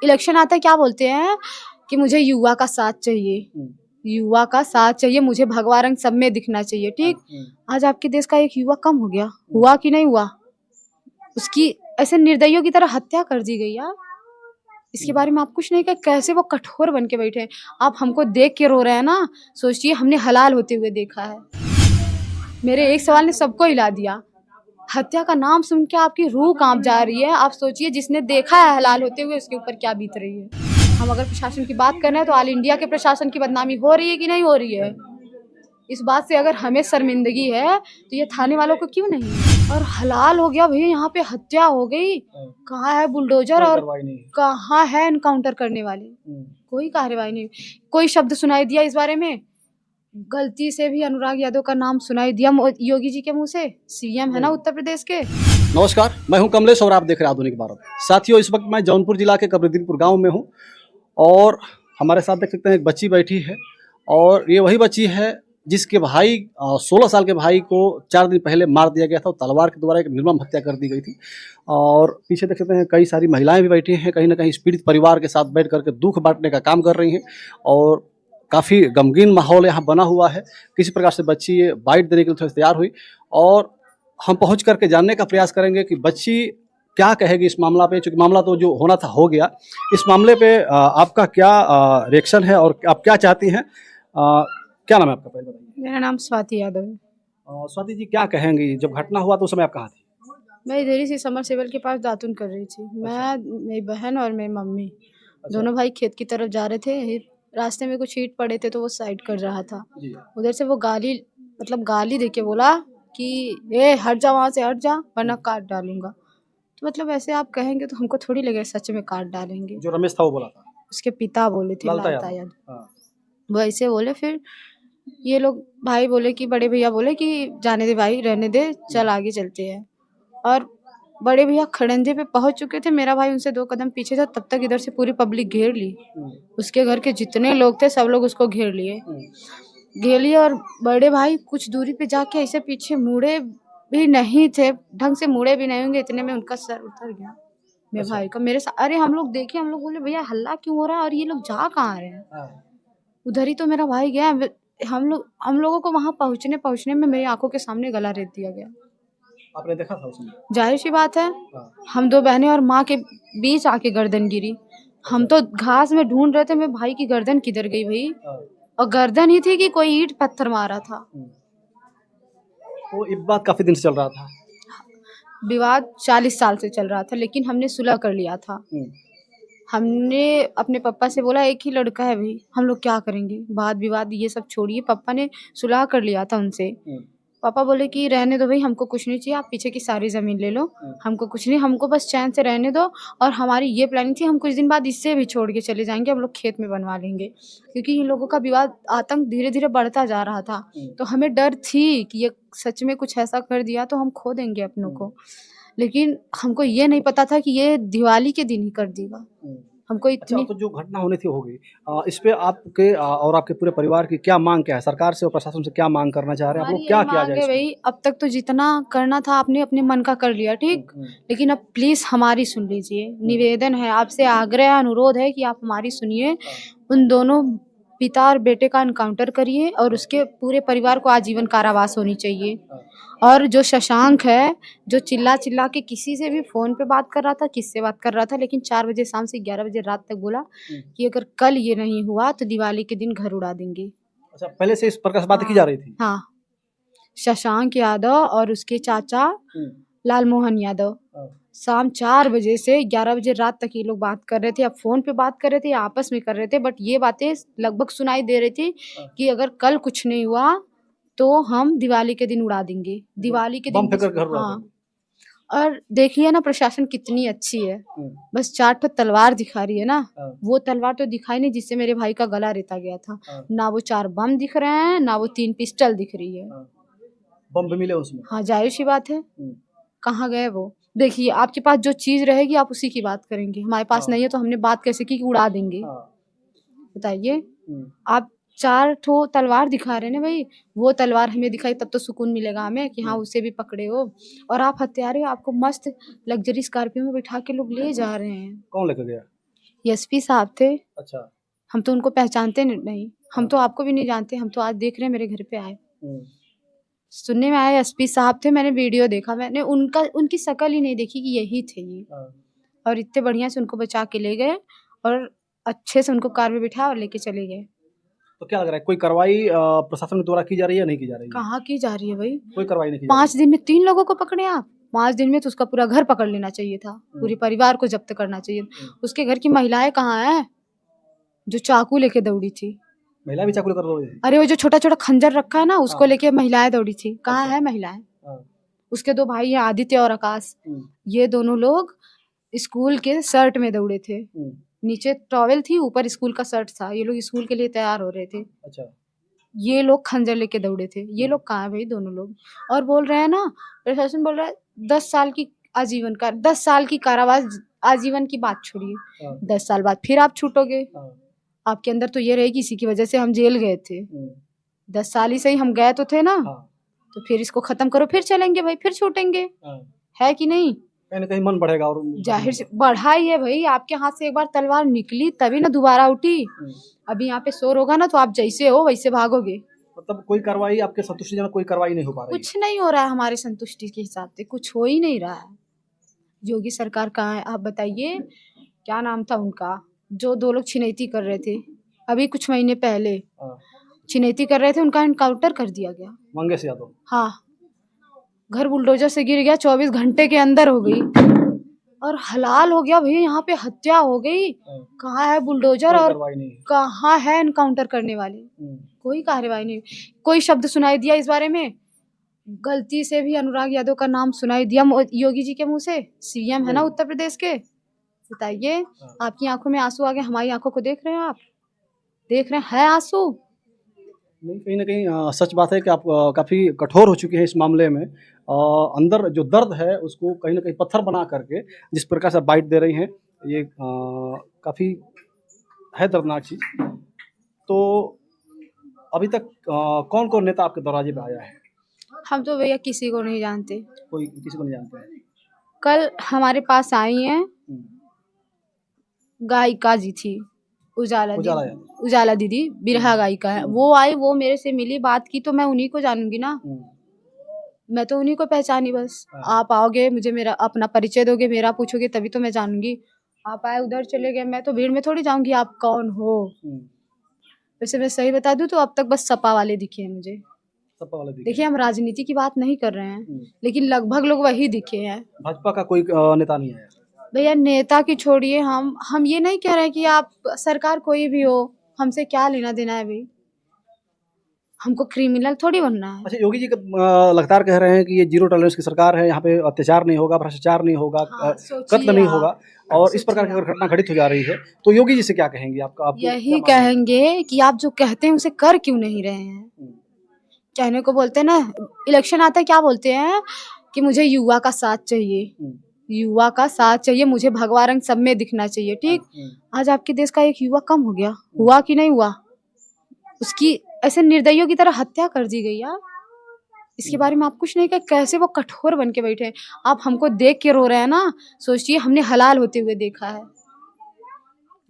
Election आता है क्या बोलते हैं कि मुझे युवा का साथ चाहिए, युवा का साथ चाहिए, मुझे भगवा रंग सब में दिखना चाहिए। ठीक, आज आपके देश का एक युवा कम हो गया, हुआ कि नहीं हुआ? उसकी ऐसे निर्दयियों की तरह हत्या कर दी गई यार। इसके बारे में आप कुछ नहीं कहे, कैसे वो कठोर बन के बैठे हैं। आप हमको देख के रो रहे हैं ना, सोचिए हमने हलाल होते हुए देखा है। मेरे एक सवाल ने सबको हिला दिया। हत्या का नाम सुन के आपकी रूह कांप जा रही है। आप सोचिए जिसने देखा है हलाल होते हुए उसके ऊपर क्या बीत रही है। हम अगर प्रशासन की बात कर रहे हैं तो ऑल इंडिया के प्रशासन की बदनामी हो रही है कि नहीं हो रही है? इस बात से अगर हमें शर्मिंदगी है तो ये थाने वालों को क्यों नहीं? और हलाल हो गया भैया, यहाँ पे हत्या हो गई, कहाँ है बुलडोजर और कहाँ है एनकाउंटर करने वाले? कोई कार्रवाई नहीं, कोई शब्द सुनाई दिया इस बारे में? गलती से भी अनुराग यादव का नाम सुनाई दिया योगी जी के मुंह से, सीएम है ना उत्तर प्रदेश के। नमस्कार, मैं हूं कमलेश और आप देख रहे हैं आधुनिक भारत। साथियों, इस वक्त मैं जौनपुर जिला के कबीरदीनपुर गांव में हूं और हमारे साथ देख सकते हैं एक बच्ची बैठी है और ये वही बच्ची है जिसके भाई 16 साल के भाई को 4 दिन पहले मार दिया गया था। तलवार के द्वारा एक निर्मम हत्या कर दी गई थी। और पीछे देख सकते हैं कई सारी महिलाएं भी बैठी हैं, कहीं ना कहीं पीड़ित परिवार के साथ बैठ करके दुख बांटने का काम कर रही हैं और काफ़ी गमगीन माहौल यहाँ बना हुआ है। किसी प्रकार से बच्ची ये बाइट देने के लिए तैयार हुई और हम पहुँच करके जानने का प्रयास करेंगे कि बच्ची क्या कहेगी इस मामला पे। चूँकि मामला तो जो होना था हो गया, इस मामले पे आपका क्या रिएक्शन है और आप क्या चाहती हैं? क्या नाम है आपका, पहले बताइए। मेरा नाम स्वाति यादव है। स्वाति जी, क्या कहेंगी? जब घटना हुआ तो उस समय आप कहाँ थी? मैं इधर ही से समर सेवल के पास दातुन कर रही थी। मैं, मेरी बहन और मेरी मम्मी दोनों भाई खेत की तरफ जा रहे थे। रास्ते में कुछ ईंट पड़े थे तो वो साइड कर रहा था। उधर से वो गाली, मतलब गाली देके बोला कि ए हट जा, वहाँ से हट जा वरना काट डालूंगा। तो मतलब ऐसे आप कहेंगे तो हमको थोड़ी लगेगा सच में काट डालेंगे। जो रमेश था वो बोला था? उसके पिता बोले थे, लालता लालता यादव। यादव। वो ऐसे बोले, फिर ये लोग भाई बोले कि बड़े भैया बोले कि जाने दे भाई, रहने दे, चल आगे चलते हैं। और बड़े भैया खड़ंजे पे पहुंच चुके थे, मेरा भाई उनसे 2 कदम पीछे था, तब तक इधर से पूरी पब्लिक घेर ली। उसके घर के जितने लोग थे सब लोग उसको घेर लिए और बड़े भाई कुछ दूरी पे जाके ऐसे पीछे मुड़े भी नहीं थे, ढंग से मुड़े भी नहीं होंगे, इतने में उनका सर उतर गया मेरे भाई का। मेरे साथ, अरे हम लोग देखे, हम लोग बोले भैया हल्ला क्यों हो रहा है और ये लोग जा कहाँ रहे हैं? उधर ही तो मेरा भाई गया। हम लोगों को वहां पहुंचने में मेरी आंखों के सामने गला रेत दिया गया। आपने देखा था उसमें? जाहिर सी बात है, हम 2 बहनें और माँ के बीच आके गर्दन गिरी। हम तो घास में ढूंढ रहे थे मेरे भाई की गर्दन किधर गई भाई, और गर्दन ही थी कि कोई ईंट पत्थर मारा था। तो ये बात काफी दिन से चल रहा था। विवाद 40 साल से चल रहा था, लेकिन हमने सुलह कर लिया था। हमने अपने पापा से बोला एक ही लड़का है भाई, हम लोग क्या करेंगे, वाद विवाद ये सब छोड़िए। पापा ने सुलह कर लिया था उनसे। पापा बोले कि रहने दो भाई, हमको कुछ नहीं चाहिए, आप पीछे की सारी ज़मीन ले लो, हमको कुछ नहीं, हमको बस चैन से रहने दो। और हमारी ये प्लानिंग थी, हम कुछ दिन बाद इससे भी छोड़ के चले जाएंगे, हम लोग खेत में बनवा लेंगे, क्योंकि इन लोगों का विवाद आतंक धीरे धीरे बढ़ता जा रहा था। तो हमें डर थी कि ये सच में कुछ ऐसा कर दिया तो हम खो देंगे अपनों को। लेकिन हमको ये नहीं पता था कि ये दिवाली के दिन ही कर देगा। हमको इतनी, अच्छा, तो जो घटना होनी थी हो गई। इस पे आपके और आपके पूरे परिवार की क्या मांग क्या है? सरकार से और प्रशासन से क्या मांग करना चाह रहे हैं आप लोग? क्या किया जाए इसमें? भाई अब तक तो जितना करना था आपने अपने मन का कर लिया, ठीक, लेकिन अब प्लीज हमारी सुन लीजिए। निवेदन है आपसे, आग्रह अनुरोध है कि आप हमारी सुनिए। उन दोनों पिता और बेटे का एनकाउंटर करिए और उसके पूरे परिवार को आजीवन कारावास होनी चाहिए। और जो शशांक है, जो चिल्ला चिल्ला के किसी से भी फोन पे बात कर रहा था, किससे बात कर रहा था, लेकिन 4 बजे शाम से 11 बजे रात तक बोला कि अगर कल ये नहीं हुआ तो दिवाली के दिन घर उड़ा देंगे। अच्छा, पहले से इस प्रकार से बातें की जा रही थी? हाँ, शशांक यादव और उसके चाचा लालमोहन यादव शाम 4 बजे से 11 बजे रात तक ये लोग बात कर रहे थे, या फोन पे बात कर रहे थे या आपस में कर रहे थे, बट ये बातें लगभग सुनाई दे रही थी कि अगर कल कुछ नहीं हुआ तो हम दिवाली के दिन उड़ा देंगे, दिवाली के दिन। हाँ, और देखिए ना प्रशासन कितनी अच्छी है, बस 4 ठो तलवार दिखा रही है ना। वो तलवार तो दिखाई नहीं जिससे मेरे भाई का गला रेता गया था। ना वो 4 बम दिख रहे हैं, ना वो 3 पिस्टल दिख रही है। बम भी मिले उसमें? हाँ, जाहिर सी बात है, कहाँ गए वो? देखिए, आपके पास जो चीज रहेगी आप उसी की बात करेंगे, हमारे पास नहीं है तो हमने बात कैसे की कि उड़ा देंगे? बताइए। आप 4 ठो तलवार दिखा रहे हैं ना भाई, वो तलवार हमें दिखाई तब तो सुकून मिलेगा हमें कि हाँ उसे भी पकड़े हो। और आप हत्यारे हो, आपको मस्त लग्जरी स्कॉर्पियो में बिठा के लोग ले जा रहे हैं। कौन लेकर गया? एसपी साहब थे। अच्छा। हम तो उनको पहचानते नहीं, हम तो आपको भी नहीं जानते, हम तो आज देख रहे हैं मेरे घर पे आए। सुनने में आया एसपी साहब थे, मैंने वीडियो देखा, मैंने उनकी शक्ल ही नहीं देखी कि यही थे ये। और इतने बढ़िया से उनको बचा के ले गए और अच्छे से उनको कार में बिठा और लेके चले गए। तो क्या लग रहा है, कोई कार्रवाई प्रशासन के द्वारा की जा रही है या नहीं की जा रही है? कहाँ की जा रही है भाई? कोई कार्रवाई नहीं की जा 5 दिन में 3 लोगों को पकड़े आप। 5 दिन में तो उसका पूरा घर पकड़ लेना चाहिए था, पूरे परिवार को जब्त करना चाहिए। उसके घर की महिलाएं कहाँ हैं जो चाकू लेके दौड़ी थी? रही? महिला भी चाकू लेकर दौड़ी थी? अरे वो जो छोटा छोटा खंजर रखा है ना, उसको लेके महिलाएं दौड़ी थी। कहाँ अच्छा। है महिलाएं? हाँ। उसके 2 भाई हैं, आदित्य और आकाश। ये दोनों लोग स्कूल के शर्ट में दौड़े थे। नीचे टॉवेल थी, ऊपर स्कूल का शर्ट था। ये लोग स्कूल के लिए तैयार हो रहे थे। अच्छा। ये लोग खंजर लेके दौड़े थे। ये लोग कहाँ है भाई दोनों लोग? और बोल रहे हैं ना, प्रशासन बोल रहा है 10 साल की आजीवन का 10 साल की कारावास, आजीवन की बात छोड़िए, 10 साल बाद फिर आप छूटोगे। आपके अंदर तो ये रहेगी इसी की वजह से हम जेल गए थे। 10 साल ही सही हम गए तो थे ना, तो फिर इसको खत्म करो, फिर चलेंगे भाई, फिर छूटेंगे। है कि नहीं? कहीं ना कहीं मन बढ़ेगा। और जाहिर से बढ़ा ही है भाई, आपके हाथ से एक बार तलवार निकली तभी ना दोबारा उठी। अभी यहाँ पे शोर होगा ना तो आप जैसे हो वैसे भागोगे। मतलब कोई कार्रवाई आपके संतुष्टिजनक कोई कार्रवाई नहीं हो पा रही? कुछ नहीं हो रहा है हमारे संतुष्टि के हिसाब से, कुछ हो ही नहीं रहा है। योगी सरकार कहाँ है आप बताइए? क्या नाम था उनका, जो 2 लोग छिनैती कर रहे थे अभी कुछ महीने पहले, छिनैती कर रहे थे, उनका एनकाउंटर कर दिया गया। मंगेश यादव? हाँ। घर बुलडोजर से गिर गया, 24 घंटे के अंदर हो गई और हलाल हो गया भैया। यहाँ पे हत्या हो गई, कहाँ है बुलडोजर और कहाँ है एनकाउंटर करने वाले? कोई कार्रवाई नहीं, कोई शब्द सुनाई दिया इस बारे में? गलती से भी अनुराग यादव का नाम सुनाई दिया योगी जी के मुंह से? सीएम है ना उत्तर प्रदेश के, बताइए। आपकी आंखों में आंसू आ गए, हमारी आंखों को देख रहे हैं आप? देख रहे हैं आंसू? नहीं, कहीं ना कहीं सच बात है कि आप काफ़ी कठोर हो चुके हैं इस मामले में। अंदर जो दर्द है उसको कहीं ना कहीं पत्थर बना करके जिस प्रकार से बाइट दे रही हैं, ये काफ़ी है दर्दनाक चीज़। तो अभी तक कौन कौन नेता आपके दरवाजे पे आया है? हम तो भैया किसी को नहीं जानते। कोई किसी को नहीं जानते हैं? कल हमारे पास आई हैं, गायिका जी थी, उजाला दीदी, बिरहा गायिका है। वो आई, वो मेरे से मिली, बात की, तो मैं उन्हीं को जानूंगी ना। मैं तो उन्हीं को पहचानी बस। आप आओगे, मुझे मेरा अपना परिचय दोगे, मेरा पूछोगे तभी तो मैं जानूंगी। आप आए उधर चले गए, मैं तो भीड़ में थोड़ी जाऊंगी आप कौन हो। वैसे मैं सही बता दूं तो अब तक बस सपा वाले दिखे हैं मुझे। सपा वाले दिखे? देखिए हम राजनीति की बात नहीं कर रहे हैं, लेकिन लगभग लोग वही दिखे हैं। भाजपा का कोई नेता नहीं आया? भैया नेता की छोड़िए, हम ये नहीं कह रहे हैं कि आप सरकार कोई भी हो, हमसे क्या लेना देना है भाई? हमको क्रिमिनल थोड़ी बनना है। अच्छा, योगी जी लगातार कह रहे हैं कि ये जीरो टॉलरेंस की सरकार है, यहाँ पे अत्याचार नहीं होगा, भ्रष्टाचार नहीं होगा, कत्ल नहीं होगा, और इस प्रकार की अगर घटना घटित हो जा रही है तो योगी जी से क्या कहेंगे? आपका यही कहेंगे कि आप जो कहते हैं उसे कर क्यों नहीं रहे हैं? कहने को बोलते हैं ना, इलेक्शन आता है क्या बोलते हैं कि मुझे युवा का साथ चाहिए, युवा का साथ चाहिए, मुझे भगवा रंग सब में दिखना चाहिए। ठीक, आज आपके देश का एक युवा कम हो गया, हुआ कि नहीं हुआ? उसकी ऐसे निर्दयियों की तरह हत्या कर दी गई यार। इसके बारे में आप कुछ नहीं कहे, कैसे वो कठोर बन के बैठे हैं। आप हमको देख के रो रहे हैं ना, सोचिए हमने हलाल होते हुए देखा है।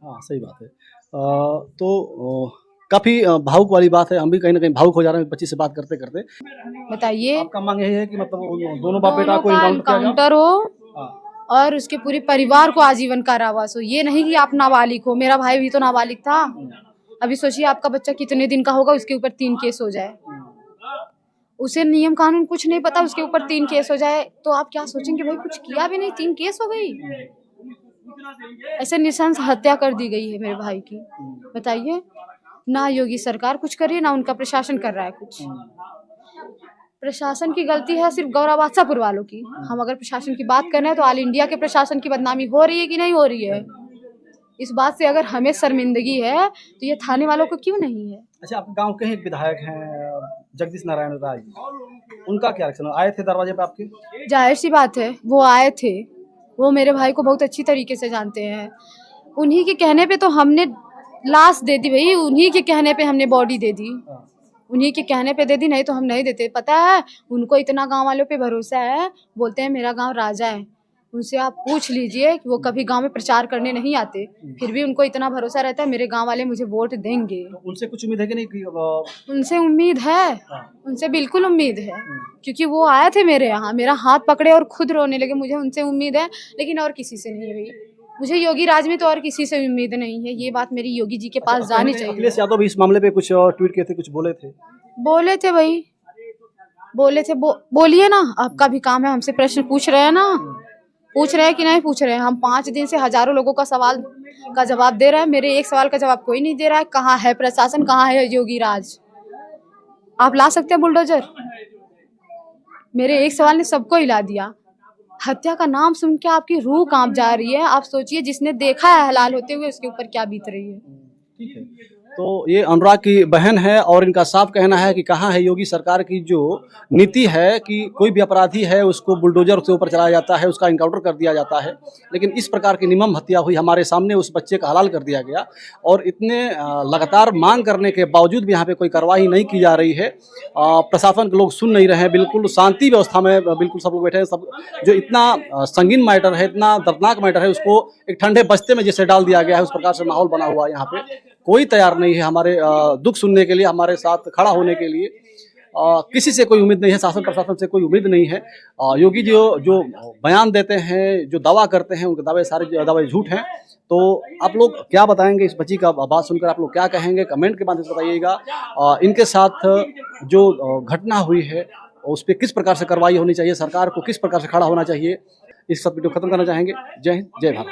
हाँ सही बात है। तो काफी भावुक वाली बात है, हम भी कहीं ना कहीं भावुक हो जा रहे हैं बच्ची से बात करते करते। बताइए, आपका मांग यही है कि मतलब दोनों बाप बेटा को एनकाउंटर हो और उसके पूरे परिवार को आजीवन कारावास हो। ये नहीं कि आप नाबालिग हो, मेरा भाई भी तो नाबालिग था। अभी सोचिए आपका बच्चा कितने दिन का होगा, उसके ऊपर 3 केस हो जाए, उसे नियम कानून कुछ नहीं पता, उसके ऊपर 3 केस हो जाए तो आप क्या सोचेंगे? भाई कुछ किया भी नहीं, 3 केस हो गई। ऐसे निशंस हत्या कर दी गई है मेरे भाई की। बताइए, ना योगी सरकार कुछ कर रही है, ना उनका प्रशासन कर रहा है कुछ। प्रशासन की गलती है सिर्फ गौरा बादशाहपुर वालों की। हम अगर प्रशासन की बात कर रहे हैं तो ऑल इंडिया के प्रशासन की बदनामी हो रही है कि नहीं हो रही है? इस बात से अगर हमें शर्मिंदगी है तो ये थाने वालों को क्यों नहीं है? अच्छा, आपके गांव के एक विधायक हैं जगदीश नारायण राय, उनका क्या रिएक्शन? आए थे दरवाजे पे आपके? जाहिर सी बात है वो आए थे, वो मेरे भाई को बहुत अच्छी तरीके से जानते हैं। उन्हीं के कहने पे तो हमने लाश दे दी भाई, उन्हीं के कहने पे हमने बॉडी दे दी, उन्हीं के कहने पे दे दी, नहीं तो हम नहीं देते। पता है उनको इतना गांव वालों पे भरोसा है, बोलते हैं मेरा गांव राजा है, उनसे आप पूछ लीजिए कि वो कभी गांव में प्रचार करने नहीं आते, फिर भी उनको इतना भरोसा रहता है मेरे गांव वाले मुझे वोट देंगे। तो उनसे कुछ उम्मीद है कि नहीं कि उनसे उम्मीद है, उनसे बिल्कुल उम्मीद है, क्योंकि वो आए थे मेरे यहाँ, मेरा हाथ पकड़े और खुद रोने लगे। मुझे उनसे उम्मीद है, लेकिन और किसी से नहीं हुई। मुझे योगी राज में तो और किसी से उम्मीद नहीं है। ये बात मेरी योगी जी के पास जानी चाहिए। अखिलेश यादव भी इस मामले पे कुछ ट्वीट किए थे, कुछ बोले थे। बोले थे भाई, बोले थे। बोलिए ना, आपका भी काम है, हमसे प्रश्न पूछ रहे हैं ना, पूछ रहे हैं कि नहीं पूछ रहे हैं। हम 5 दिन से हजारों लोगों का सवाल का जवाब दे रहे हैं, मेरे एक सवाल का जवाब कोई नहीं दे रहा है। कहाँ है प्रशासन, कहाँ है योगी राज? आप ला सकते हैं बुलडोजर? मेरे एक सवाल ने सबको हिला दिया। हत्या का नाम सुन के आपकी रूह कांप जा रही है। आप सोचिए, जिसने देखा है हलाल होते हुए, उसके ऊपर क्या बीत रही है। ठीक है, तो ये अनुराग की बहन है और इनका साफ कहना है कि कहाँ है योगी सरकार की जो नीति है कि कोई भी अपराधी है उसको बुलडोजर से ऊपर चलाया जाता है, उसका इनकाउंटर कर दिया जाता है। लेकिन इस प्रकार की निर्मम हत्या हुई, हमारे सामने उस बच्चे का हलाल कर दिया गया और इतने लगातार मांग करने के बावजूद भी यहाँ पे कोई कार्रवाई नहीं की जा रही है। प्रशासन के लोग सुन नहीं रहे हैं, बिल्कुल शांति व्यवस्था में बिल्कुल सब लोग बैठे हैं। सब जो इतना संगीन मैटर है, इतना दर्दनाक मैटर है, उसको एक ठंडे बस्ते में जैसे डाल दिया गया है, उस प्रकार से माहौल बना हुआ है। यहाँ पे कोई तैयार नहीं है हमारे दुख सुनने के लिए, हमारे साथ खड़ा होने के लिए। किसी से कोई उम्मीद नहीं है, शासन प्रशासन से कोई उम्मीद नहीं है। योगी जी जो बयान देते हैं, जो दावा करते हैं, उनके दावे सारे दावे झूठ हैं। तो आप लोग क्या बताएंगे इस बच्ची का बात सुनकर? आप लोग क्या कहेंगे कमेंट के माध्यम से बताइएगा। इनके साथ जो घटना हुई है उस पर किस प्रकार से कार्रवाई होनी चाहिए, सरकार को किस प्रकार से खड़ा होना चाहिए, इस सब वीडियो खत्म करना चाहेंगे। जय हिंद, जय भारत।